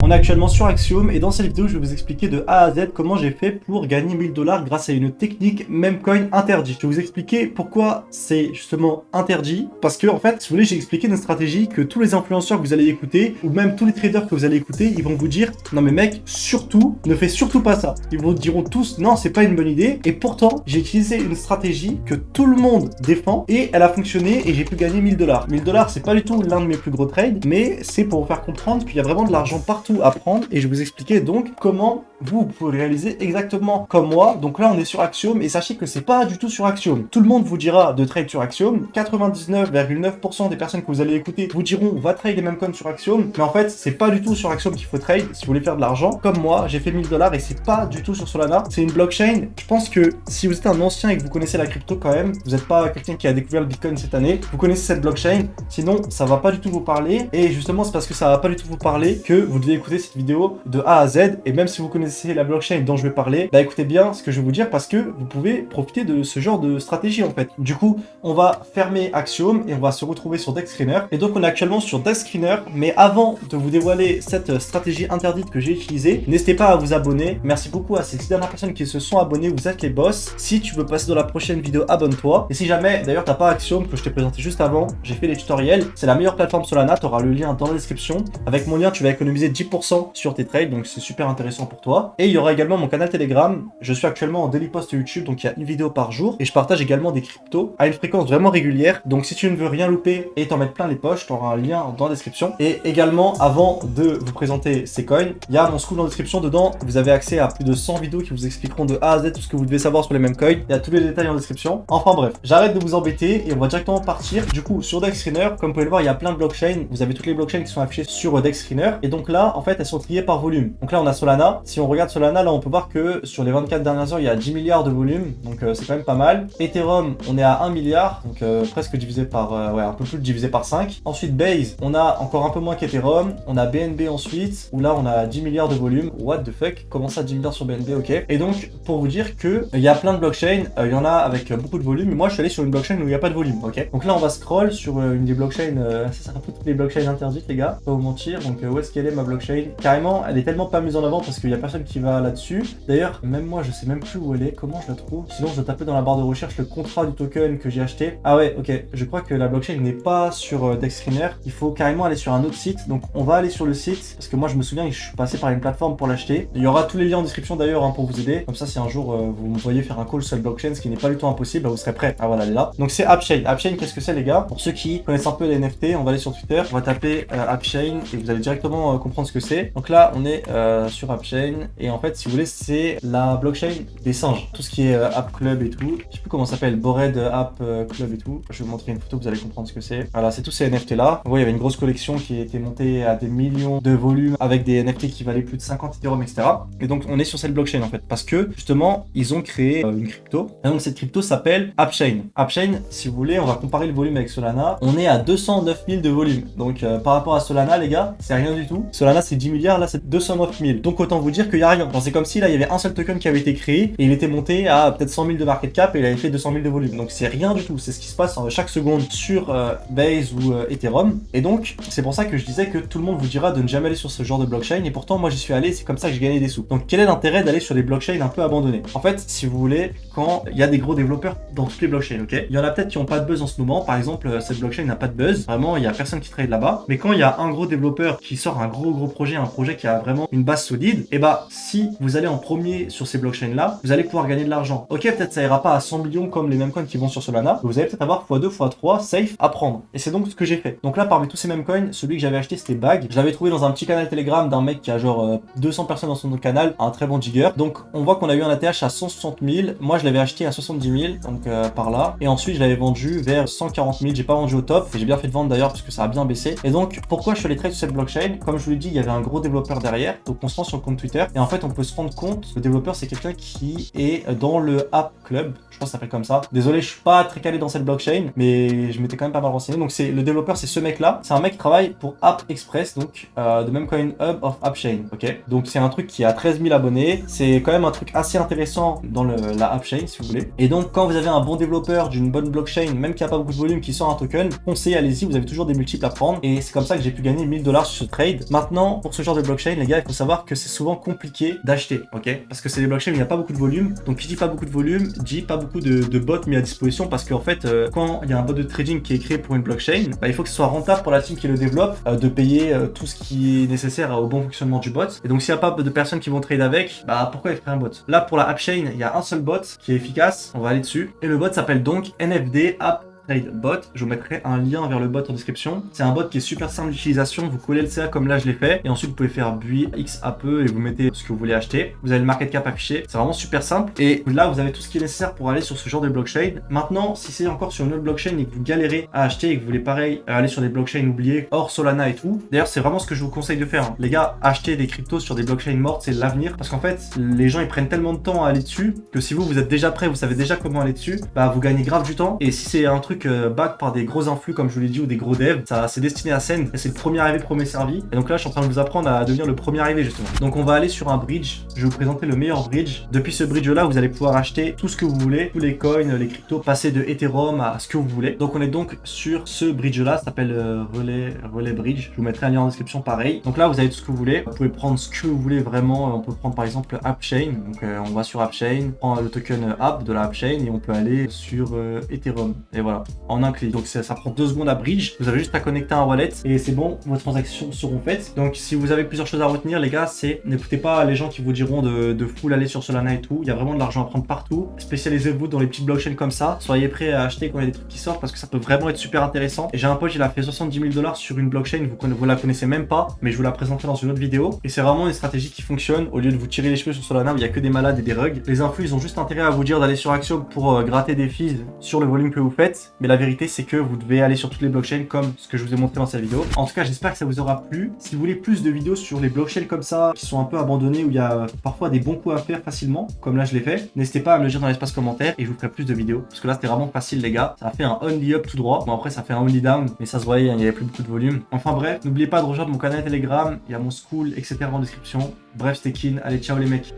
On est actuellement sur Axiom et dans cette vidéo, je vais vous expliquer de A à Z comment j'ai fait pour gagner 1000 $ grâce à une technique Memecoin interdite. Je vais vous expliquer pourquoi c'est justement interdit. Parce que, en fait, si vous voulez, j'ai expliqué une stratégie que tous les influenceurs que vous allez écouter ou même tous les traders que vous allez écouter, ils vont vous dire non, mais mec, surtout, ne fais surtout pas ça. Ils vous diront tous non, c'est pas une bonne idée. Et pourtant, j'ai utilisé une stratégie que tout le monde défend et elle a fonctionné et j'ai pu gagner 1000 $. 1000 $, c'est pas du tout l'un de mes plus gros trades, mais c'est pour vous faire comprendre qu'il y a vraiment de l'argent partout à prendre et je vais vous expliquer donc comment vous pouvez réaliser exactement comme moi. Donc là, on est sur Axiom et sachez que c'est pas du tout sur Axiom. Tout le monde vous dira de trade sur Axiom. 99,9% des personnes que vous allez écouter vous diront va trade les mêmes coins sur Axiom, mais en fait, c'est pas du tout sur Axiom qu'il faut trade si vous voulez faire de l'argent. Comme moi, j'ai fait 1000 $ et c'est pas du tout sur Solana. C'est une blockchain. Je pense que si vous êtes un ancien et que vous connaissez la crypto quand même, vous n'êtes pas quelqu'un qui a découvert le Bitcoin cette année, vous connaissez cette blockchain. Sinon, ça va pas du tout vous parler. Et justement, c'est parce que ça va pas du tout vous parler que vous devez écouter cette vidéo de A à Z. Et même si vous connaissez la blockchain dont je vais parler, bah écoutez bien ce que je vais vous dire parce que vous pouvez profiter de ce genre de stratégie en fait. Du coup, on va fermer Axiom et on va se retrouver sur Dex Screener. Et donc, on est actuellement sur Dex Screener. Mais avant de vous dévoiler cette stratégie interdite que j'ai utilisée, n'hésitez pas à vous abonner. Merci beaucoup à ces 6 dernières personnes qui se sont abonnées. Vous êtes les boss. Si tu veux passer dans la prochaine vidéo, abonne-toi. Et si jamais, d'ailleurs, t'as pas Axiom que je t'ai présenté juste avant, j'ai fait les tutoriels. C'est la meilleure plateforme Solana. Tu auras le lien dans la description. Avec mon lien, tu vas économiser 10% sur tes trades. Donc, c'est super intéressant pour toi. Et il y aura également mon canal Telegram. Je suis actuellement en daily post YouTube. Donc, il y a une vidéo par jour. Et je partage également des cryptos à une fréquence vraiment régulière. Donc, si tu ne veux rien louper et t'en mettre plein les poches, tu auras un lien dans la description. Et également, avant de vous présenter ces coins, il y a mon school dans la description. Dedans, vous avez accès à plus de 100 vidéos qui vous expliqueront de A à Z tout ce que vous devez savoir sur les mêmes coins. Il y a tous les détails en description. Enfin bref, j'arrête de vous embêter et on va directement partir. Du coup, sur Dex Screener, comme vous pouvez le voir, il y a plein de blockchains. Vous avez toutes les blockchains qui sont affichées sur Dex Screener. Et donc là, en fait, elles sont triées par volume. Donc là, on a Solana. Si on regarde Solana, là, on peut voir que sur les 24 dernières heures, il y a 10 milliards de volume. Donc c'est quand même pas mal. Ethereum, on est à 1 milliard. Donc presque divisé par, ouais, un peu plus de divisé par 5. Ensuite, Base, on a encore un peu moins qu'Ethereum. On a BNB ensuite, où là, on a 10 milliards de volume. What the fuck? Comment ça, 10 milliards sur BNB? Ok. Et donc, pour vous dire que il y a plein de blockchains, il y en a avec beaucoup de volume. Mais moi, je suis allé sur une blockchain où il n'y a pas de volume. Ok. Donc là, on va scroll sur une des blockchains. C'est un peu toutes les blockchains interdites, les gars. Pas vous mentir. Donc, où est-ce qu'elle est ma blockchain? Carrément, elle est tellement pas mise en avant parce qu'il y a personne qui va là-dessus. D'ailleurs, même moi, je sais même plus où elle est. Comment je la trouve? Sinon, je dois taper dans la barre de recherche le contrat du token que j'ai acheté. Ah ouais, ok. Je crois que la blockchain n'est pas sur Dex Screener. Il faut carrément aller sur un autre site. Donc, on va aller sur le site parce que moi, je me souviens que je suis passé par une plateforme pour l'acheter. Il y aura tous les liens en description d'ailleurs pour vous aider. Comme ça, si un jour vous me voyez faire un call sur la blockchain, ce qui n'est pas du tout impossible, vous serez prêt. Ah voilà, elle est là. Donc c'est AppChain. AppChain, qu'est-ce que c'est les gars? Pour ceux qui connaissent un peu les NFT, on va aller sur Twitter, on va taper AppChain et vous allez directement comprendre ce que c'est. Donc là, on est sur AppChain et en fait, si vous voulez, c'est la blockchain des singes. Tout ce qui est App Club et tout. Je sais plus comment ça s'appelle, Bored App Club et tout. Je vais vous montrer une photo, vous allez comprendre ce que c'est. Voilà, c'est tous ces NFT là. Vous voyez, il y avait une grosse collection qui était montée à des millions de volumes avec des NFT qui valaient plus de 50 Ethereum, etc. Et donc, on est sur cette blockchain en fait parce que justement, ils ont créé une crypto. Et donc, cette crypto s'appelle AppChain. AppChain, si vous voulez, on va comparer le volume avec Solana. On est à 209 000 de volume. Donc, par rapport à Solana, les gars, c'est rien du tout. Solana, c'est 10 milliards, là, c'est 209 000. Donc, autant vous dire qu'il n'y a rien. C'est comme si là, il y avait un seul token qui avait été créé et il était monté à peut-être 100 000 de market cap et il avait fait 200 000 de volume. Donc, c'est rien du tout. C'est ce qui se passe chaque seconde sur Base ou Ethereum. Et donc, c'est pour ça que je disais que tout le monde vous dira de ne jamais aller sur ce genre de blockchain. Et pourtant, moi, j'y suis allé. C'est comme ça que j'ai gagné des sous. Donc, quel est l'intérêt d'aller sur des blockchains un peu abandonnées? En fait, si vous voulez, quand il y a des gros développeurs dans toutes les blockchains, ok? Il y en a peut-être qui n'ont pas de buzz en ce moment. Par exemple, cette blockchain n'a pas de buzz. Vraiment, il y a personne qui trade là-bas. Mais quand il y a un gros développeur qui sort un gros projet, un projet qui a vraiment une base solide, et bah, si vous allez en premier sur ces blockchains-là, vous allez pouvoir gagner de l'argent. Ok, peut-être ça ira pas à 100 millions comme les mêmes coins qui vont sur Solana. Mais vous allez peut-être avoir x2, x3 safe à prendre. Et c'est donc ce que j'ai fait. Donc là, parmi tous ces mêmes coins, celui que j'avais acheté, c'était Bag. Je l'avais trouvé dans un petit canal Telegram d'un mec qui a genre 200 personnes dans son canal, un très bon jigger. Donc on voit qu'on a eu un ATH à 160 000. Moi, je l'avais acheté à 70 000, donc par là. Et ensuite, je l'avais vendu vers 140 000. J'ai pas vendu au top. Et j'ai bien fait de vendre d'ailleurs parce que ça a bien baissé. Et donc, pourquoi je fais les trades sur cette blockchain? Comme je vous l'ai dit, il y avait un gros développeur derrière. Donc on se rend sur le compte Twitter. faire. Et en fait, on peut se rendre compte, le développeur, c'est quelqu'un qui est dans le App Club. Je pense que ça s'appelle comme ça. Désolé, je suis pas très calé dans cette blockchain, mais je m'étais quand même pas mal renseigné. Donc le développeur, c'est ce mec-là. C'est un mec qui travaille pour App Express, donc de Memcoin Hub of AppChain. Ok. Donc c'est un truc qui a 13 000 abonnés. C'est quand même un truc assez intéressant dans la AppChain, si vous voulez. Et donc quand vous avez un bon développeur d'une bonne blockchain, même qui a pas beaucoup de volume, qui sort un token, foncez, allez-y. Vous avez toujours des multiples à prendre. Et c'est comme ça que j'ai pu gagner 1000 $ sur ce trade. Maintenant, pour ce genre de blockchain, les gars, il faut savoir que c'est souvent compliqué d'acheter, ok? Parce que c'est des blockchains où il n'y a pas beaucoup de volume. Donc qui dit pas beaucoup de volume, dit pas beaucoup de bots mis à disposition, parce qu'en fait, quand il y a un bot de trading qui est créé pour une blockchain, bah, il faut que ce soit rentable pour la team qui le développe, de payer tout ce qui est nécessaire au bon fonctionnement du bot. Et donc s'il n'y a pas de personnes qui vont trade avec, bah pourquoi il ferait un bot? Là, pour la AppChain, il y a un seul bot qui est efficace. On va aller dessus. Et le bot s'appelle donc NFD App Trade Bot. Je vous mettrai un lien vers le bot en description. C'est un bot qui est super simple d'utilisation. Vous collez le CA comme là je l'ai fait. Et ensuite vous pouvez faire BUI X à peu et vous mettez ce que vous voulez acheter. Vous avez le market cap affiché. C'est vraiment super simple. Et là vous avez tout ce qui est nécessaire pour aller sur ce genre de blockchain. Maintenant, si c'est encore sur une autre blockchain et que vous galérez à acheter et que vous voulez pareil aller sur des blockchains oubliées, hors Solana et tout. D'ailleurs, c'est vraiment ce que je vous conseille de faire. Les gars, acheter des cryptos sur des blockchains mortes, c'est l'avenir. Parce qu'en fait, les gens ils prennent tellement de temps à aller dessus que si vous êtes déjà prêt, vous savez déjà comment aller dessus, bah vous gagnez grave du temps. Et si c'est un truc back par des gros influx comme je vous l'ai dit ou des gros devs, ça c'est destiné à scène et c'est le premier arrivé premier servi. Et donc là je suis en train de vous apprendre à devenir le premier arrivé justement. Donc on va aller sur un bridge, je vais vous présenter le meilleur bridge. Depuis ce bridge là vous allez pouvoir acheter tout ce que vous voulez, tous les coins, les cryptos, passer de Ethereum à ce que vous voulez. Donc on est donc sur ce bridge là, ça s'appelle Relay Bridge, je vous mettrai un lien en description pareil. Donc là vous avez tout ce que vous voulez, vous pouvez prendre ce que vous voulez vraiment. On peut prendre par exemple AppChain, donc on va sur AppChain, on prend le token App de la AppChain et on peut aller sur Ethereum et voilà en un clic. Donc ça prend 2 secondes à bridge, vous avez juste à connecter un wallet et c'est bon, vos transactions seront faites. Donc si vous avez plusieurs choses à retenir les gars, c'est n'écoutez pas les gens qui vous diront de full aller sur Solana et tout. Il y a vraiment de l'argent à prendre partout. Spécialisez-vous dans les petites blockchains comme ça, soyez prêts à acheter quand il y a des trucs qui sortent parce que ça peut vraiment être super intéressant. Et j'ai un pote, il a fait 70 000 $ sur une blockchain, vous la connaissez même pas, mais je vous la présenterai dans une autre vidéo. Et c'est vraiment une stratégie qui fonctionne au lieu de vous tirer les cheveux sur Solana où il y a que des malades et des rugs. Les influx ils ont juste intérêt à vous dire d'aller sur Axiom pour gratter des fees sur le volume que vous faites, mais la vérité c'est que vous devez aller sur toutes les blockchains comme ce que je vous ai montré dans cette vidéo. En tout cas, j'espère que ça vous aura plu. Si vous voulez plus de vidéos sur les blockchains comme ça, qui sont un peu abandonnées, où il y a parfois des bons coups à faire facilement, comme là je l'ai fait, n'hésitez pas à me le dire dans l'espace commentaire et je vous ferai plus de vidéos. Parce que là, c'était vraiment facile, les gars. Ça a fait un only up tout droit. Bon, après, ça fait un only down, mais ça se voyait, il n'y avait plus beaucoup de volume. Enfin bref, n'oubliez pas de rejoindre mon canal Telegram, il y a mon school, etc. en description. Bref, c'était Kin. Allez, ciao les mecs.